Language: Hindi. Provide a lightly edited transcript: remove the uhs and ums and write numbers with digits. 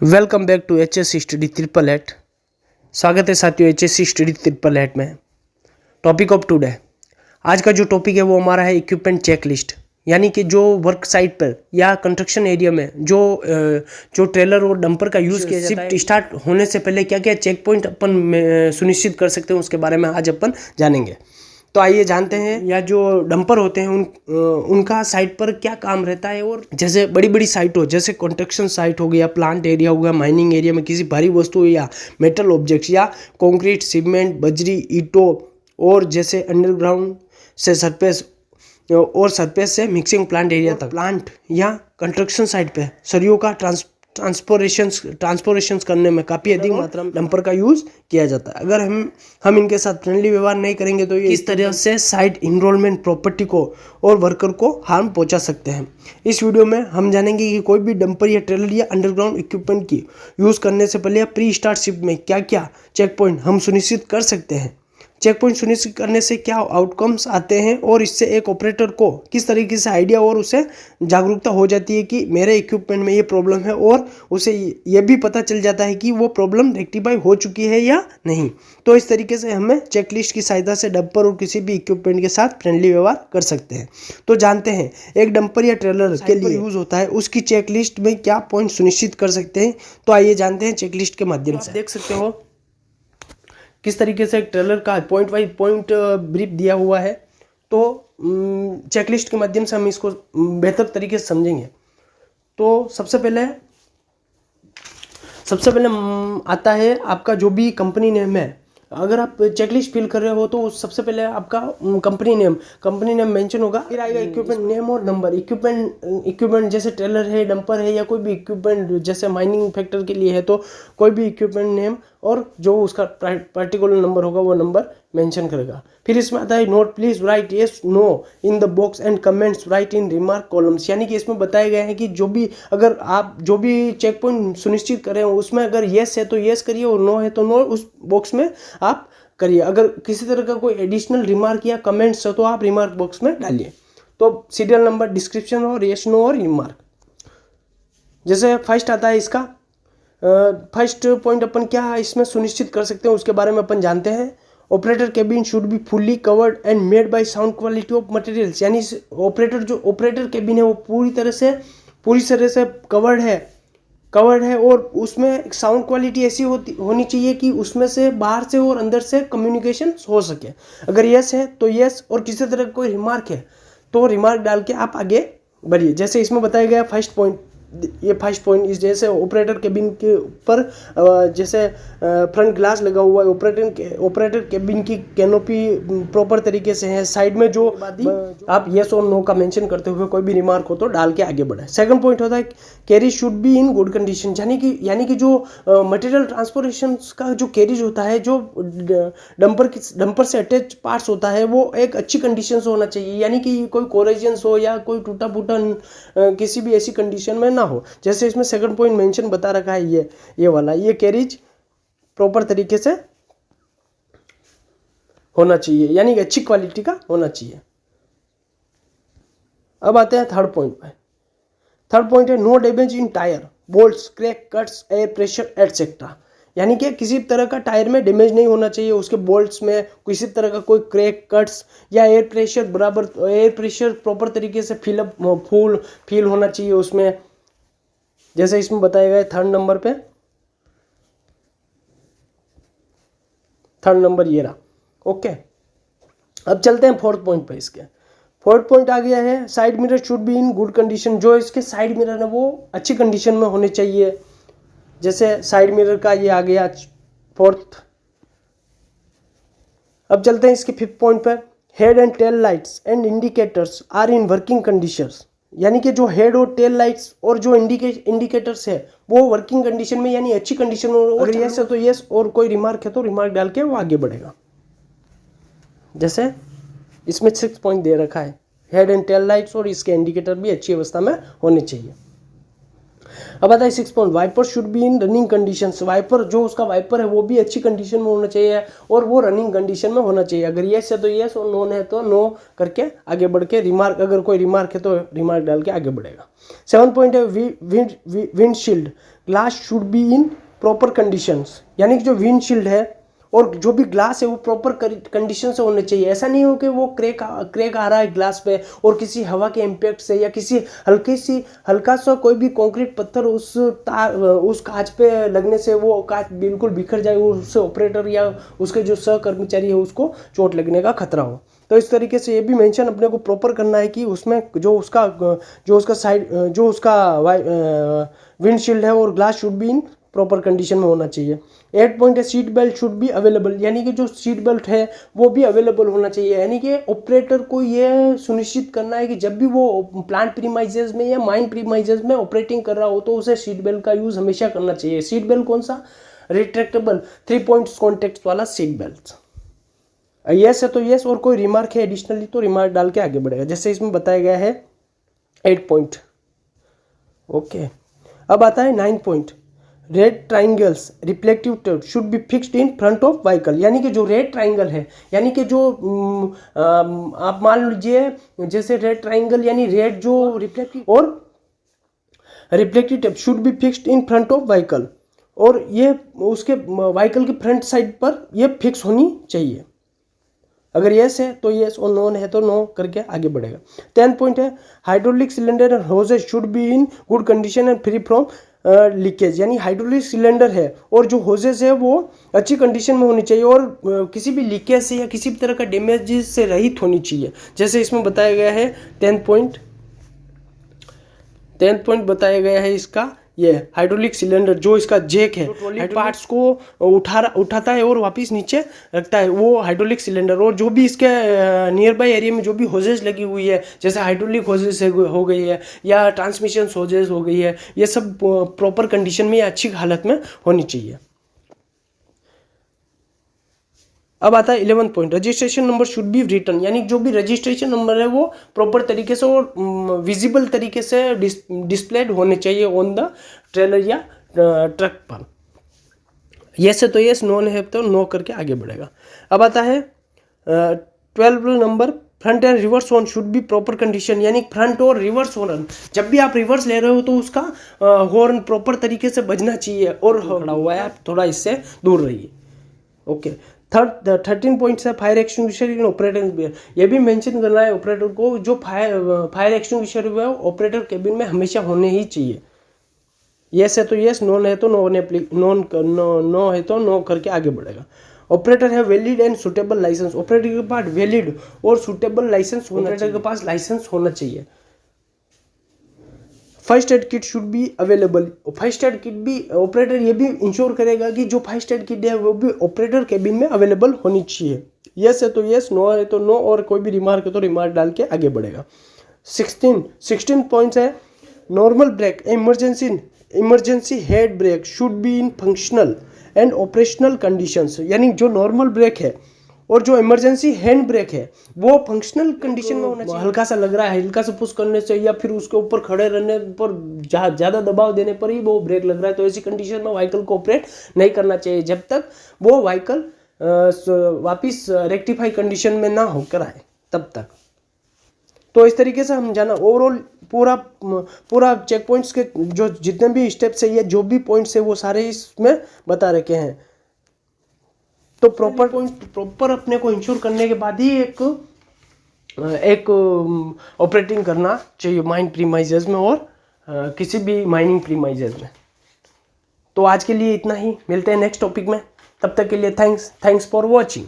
Welcome back to H S study triple eight. स्वागत है साथियों H S study triple eight में। टॉपिक ऑफ टुडे, आज का जो टॉपिक है वो हमारा है इक्विपमेंट चेक लिस्ट। यानी कि जो वर्क साइट पर या कंस्ट्रक्शन एरिया में जो ट्रेलर और डंपर का यूज़ किया जाता है, शिफ्ट स्टार्ट होने से पहले क्या क्या चेक पॉइंट अपन सुनिश्चित कर सकते हैं उसके बारे में आज अपन जानेंगे। तो आइए जानते हैं, या जो डंपर होते हैं उनका साइट पर क्या काम रहता है। और जैसे बड़ी बड़ी साइट हो, जैसे कंस्ट्रक्शन साइट हो गया, प्लांट एरिया हो गया, माइनिंग एरिया में किसी भारी वस्तु या मेटल ऑब्जेक्ट्स या कंक्रीट, सीमेंट, बजरी, ईंटों और जैसे अंडरग्राउंड से सरफेस और सरफेस से मिक्सिंग प्लांट एरिया तक, प्लांट या कंस्ट्रक्शन साइट पे सरियों का ट्रांसपोर्टेशंस करने में काफ़ी अधिक मात्रा में डंपर का यूज़ किया जाता है। अगर हम इनके साथ फ्रेंडली व्यवहार नहीं करेंगे तो ये इस तरह से साइट इन्वायरमेंट, प्रॉपर्टी को और वर्कर को हार्म पहुंचा सकते हैं। इस वीडियो में हम जानेंगे कि कोई भी डंपर या ट्रेलर या अंडरग्राउंड इक्विपमेंट की यूज़ करने से पहले या प्री स्टार्ट शिफ्ट में क्या क्या चेक पॉइंट हम सुनिश्चित कर सकते हैं, चेक पॉइंट सुनिश्चित करने से क्या आउटकम्स आते हैं और इससे एक ऑपरेटर को किस तरीके से आइडिया और उसे जागरूकता हो जाती है कि मेरे इक्विपमेंट में ये प्रॉब्लम है, और उसे ये भी पता चल जाता है कि वो प्रॉब्लम रेक्टिफाई हो चुकी है या नहीं। तो इस तरीके से हमें चेकलिस्ट की सहायता से डंपर और किसी भी इक्विपमेंट के साथ फ्रेंडली व्यवहार कर सकते हैं। तो जानते हैं एक डंपर या ट्रेलर के लिए यूज़ होता है उसकी चेकलिस्ट में क्या पॉइंट सुनिश्चित कर सकते हैं। तो आइए जानते हैं चेकलिस्ट के माध्यम से। देख सकते हो किस तरीके से एक ट्रेलर का पॉइंट वाइज पॉइंट ब्रीफ दिया हुआ है। तो चेकलिस्ट के माध्यम से हम इसको बेहतर तरीके से समझेंगे। तो सबसे पहले आता है आपका जो भी कंपनी नेम है। अगर आप चेकलिस्ट फिल कर रहे हो तो सबसे पहले आपका कंपनी नेम मेंशन होगा, फिर आएगा इक्विपमेंट नेम और नंबर। इक्विपमेंट जैसे ट्रेलर है, डंपर है या कोई भी इक्विपमेंट जैसे माइनिंग फैक्टर के लिए है तो कोई भी इक्विपमेंट नेम और जो उसका पर्टिकुलर नंबर होगा वो नंबर मेंशन करेगा। फिर इसमें आता है note, please right yes no in the box and comments right in remark columns. यानी कि इसमें बताया गया है कि अगर आप जो भी चेक पॉइंट सुनिश्चित कर रहे हो उसमें अगर येस है तो येस करिए और नो है तो नो उस बॉक्स में आप करिए। अगर किसी तरह का कोई एडिशनल रिमार्क या कमेंट्स है तो आप रिमार्क बॉक्स में डालिए। तो सीरियल नंबर, डिस्क्रिप्शन और येस नो और रिमार्क। जैसे फर्स्ट आता है इसका फर्स्ट पॉइंट, अपन क्या इसमें सुनिश्चित कर सकते हैं उसके बारे में अपन जानते हैं। Operator cabin should be fully covered and made by sound quality of materials. यानी ऑपरेटर केबिन है वो पूरी तरह से कवर्ड है और उसमें साउंड क्वालिटी ऐसी होनी चाहिए कि उसमें से बाहर से और अंदर से कम्युनिकेशन हो सके। अगर यस है तो यस, और किसी तरह का कोई रिमार्क है तो रिमार्क डाल के आप आगे बढ़िए। जैसे इसमें बताया गया फर्स्ट पॉइंट इस जैसे ऑपरेटर केबिन के ऊपर जैसे फ्रंट ग्लास लगा हुआ है, ऑपरेटर केबिन की कैनोपी प्रॉपर तरीके से है। साइड में जो आप येस और नो का मेंशन करते हुए कोई भी रिमार्क हो तो डाल के आगे बढ़े। सेकंड पॉइंट होता है carry should be in good condition. यानी कि जो मटेरियल ट्रांसपोर्टेशन का जो कैरिज होता है, जो डंपर से अटैच पार्ट्स होता है वो एक अच्छी कंडीशन से होना चाहिए। यानी कि कोई कोरेजन्स हो या कोई टूटा फूटा किसी भी ऐसी कंडीशन में ना हो। जैसे इसमें सेकंड पॉइंट मेंशन बता रखा है ये वाला, ये कैरिज प्रॉपर तरीके से होना चाहिए, यानी कि अच्छी क्वालिटी का होना चाहिए। अब आते हैं थर्ड पॉइंट पे। थर्ड पॉइंट है no damage in tyre, bolts, crack, cuts, air pressure etcetera. यानी कि किसी तरह का टायर में डैमेज नहीं होना चाहिए, उसके बोल्ट्स में किसी तरह का कोई क्रैक, कट्स या एयर प्रेशर प्रॉपर तरीके से फील होना चाहिए उसमें। जैसे इसमें बताया गया थर्ड नंबर ये रहा। ओके, अब चलते हैं फोर्थ पॉइंट पे। इसके फोर्थ पॉइंट आ गया है side mirror should be in good condition. जो इसके साइड मिरर है वो अच्छी कंडीशन में होने चाहिए। जैसे साइड मिरर का ये आ गया फोर्थ। अब चलते हैं इसके फिफ्थ पॉइंट पर head and tail lights and indicators are in working conditions. यानी कि जो हेड और टेल लाइट्स और जो इंडिकेटर्स है वो वर्किंग कंडीशन में यानी अच्छी कंडीशन में। अगर यस है तो यस, और कोई रिमार्क है तो रिमार्क डाल के वो आगे बढ़ेगा। जैसे इसमें 6 पॉइंट दे रखा है, हेड एंड टेल लाइट्स और इसके इंडिकेटर भी अच्छी अवस्था में होने चाहिए। अब आता है 6 point, wiper should be in running conditions. Wiper जो उसका वाइपर है वो भी अच्छी कंडीशन में होना चाहिए और वो रनिंग कंडीशन में होना चाहिए। अगर येस है तो येस और नो है तो नो करके आगे बढ़ के रिमार्क, अगर कोई रिमार्क है तो रिमार्क डाल के आगे बढ़ेगा। 7 पॉइंट है windshield glass should be in proper conditions, यानी कि जो विंडशील्ड है और जो भी ग्लास है वो प्रॉपर कंडीशन से होने चाहिए। ऐसा नहीं हो कि वो क्रैक आ रहा है ग्लास पे और किसी हवा के इम्पैक्ट से या किसी हल्का सा कोई भी कंक्रीट पत्थर उस कांच पे लगने से वो कांच बिल्कुल बिखर जाए, उससे ऑपरेटर या उसके जो सहकर्मचारी है उसको चोट लगने का खतरा हो। तो इस तरीके से ये भी मेंशन अपने को प्रॉपर करना है कि उसमें जो उसका विंडशील्ड है और glass should be in proper condition में होना चाहिए। 8 पॉइंट है seat belt should be available, यानी कि जो सीट बेल्ट है वो भी अवेलेबल होना चाहिए। यानी कि ऑपरेटर को ये सुनिश्चित करना है कि जब भी वो प्लांट प्रीमाइजेस में या माइन प्रीमाइजेस में ऑपरेटिंग कर रहा हो तो उसे सीट बेल्ट का यूज हमेशा करना चाहिए। सीट बेल्ट कौन सा? रिट्रैक्टेबल 3 पॉइंट्स कॉन्टेक्ट वाला सीट बेल्ट। यस है तो यस और कोई रिमार्क है एडिशनली तो रिमार्क डाल के आगे बढ़ेगा, जैसे इसमें बताया गया है 8 पॉइंट। ओके, अब आता है 9 point, red triangles reflective tape should be fixed in front of vehicle. यानी कि जो रेड ट्राइंगल है, यानी कि जो आप मान लीजिए जैसे रेड ट्राइंगल यानी रेड जो रिफ्लेक्टिव और reflective tape should be fixed in front of vehicle, और ये उसके व्हीकल के फ्रंट साइड पर ये फिक्स होनी चाहिए। अगर यस है तो यस और नो है तो नो करके आगे बढ़ेगा। 10 पॉइंट है hydraulic cylinder and hoses should be in good condition and free from leakage. यानी हाइड्रोलिक सिलेंडर है और जो होजेस है वो अच्छी कंडीशन में होनी चाहिए और किसी भी लीकेज से या किसी भी तरह का डैमेज से रहित होनी चाहिए, जैसे इसमें बताया गया है 10 पॉइंट बताया गया है इसका। ये हाइड्रोलिक सिलेंडर जो इसका जैक है ट्रॉली पार्ट्स को उठाता है और वापस नीचे रखता है, वो हाइड्रोलिक सिलेंडर। और जो भी इसके नियर बाय एरिया में जो भी होजेस लगी हुई है, जैसे हाइड्रोलिक होजेस हो गई है या ट्रांसमिशन होजेस हो गई है, ये सब प्रॉपर कंडीशन में या अच्छी हालत में होनी चाहिए। अब आता है 11 point, registration number should be written, यानी जो भी रजिस्ट्रेशन नंबर है वो प्रॉपर तरीके से और विजिबल तरीके से डिस्प्लेड होने चाहिए ऑन द ट्रेलर या ट्रक पर। यस है तो यस, नो है तो नो करके आगे बढ़ेगा। अब आता है 12 number, front end reverse horn should be proper condition, यानी फ्रंट और रिवर्स हॉर्न जब भी आप रिवर्स ले रहे हो तो उसका हॉर्न प्रॉपर तरीके से बजना चाहिए और खड़ा हुआ है आप थोड़ा इससे दूर रहिए। ओके, 13 पॉइंट्स है फायर एक्सटिंग्विशर इन ऑपरेटर। ये भी मेंशन करना है ऑपरेटर को, जो फायर एक्सटिंग्विशर है ऑपरेटर केबिन में हमेशा होने ही चाहिए। यस है तो यस, नो है तो नो है तो नो करके आगे बढ़ेगा। ऑपरेटर है valid and suitable licence, operator के पास वैलिड और सुटेबल लाइसेंस ऑपरेटर के पास लाइसेंस होना चाहिए। First aid kit should be available, first aid kit भी ऑपरेटर ये भी इंश्योर करेगा कि जो फर्स्ट एड किट है वो भी ऑपरेटर केबिन में अवेलेबल होनी चाहिए। यस है तो यस, नो है तो नो और कोई भी रिमार्क है तो रिमार्क डाल के आगे बढ़ेगा। 16 पॉइंट्स है, normal brake emergency hand brake should be in functional and operational conditions, यानी जो नॉर्मल ब्रेक है और जो इमरजेंसी हैंड ब्रेक है वो फंक्शनल कंडीशन में होना चाहिए। हल्का सा लग रहा है, हल्का सा पुश करने से या फिर उसके ऊपर खड़े रहने पर ज़्यादा दबाव देने पर ही वो ब्रेक लग रहा है, तो ऐसी कंडीशन में व्हीकल को ऑपरेट नहीं करना चाहिए जब तक वो व्हीकल वापस रेक्टिफाई कंडीशन में ना होकर आए तब तक। तो इस तरीके से हम जाना ओवरऑल पूरा चेक पॉइंट्स के जो जितने भी स्टेप्स है या जो भी पॉइंट्स है वो सारे इसमें बता रखे हैं। तो प्रॉपर अपने को इंश्योर करने के बाद ही एक ऑपरेटिंग करना चाहिए माइन प्रीमाइजेस में और किसी भी माइनिंग प्रीमाइजेस में। तो आज के लिए इतना ही, मिलते हैं नेक्स्ट टॉपिक में, तब तक के लिए थैंक्स फॉर वॉचिंग।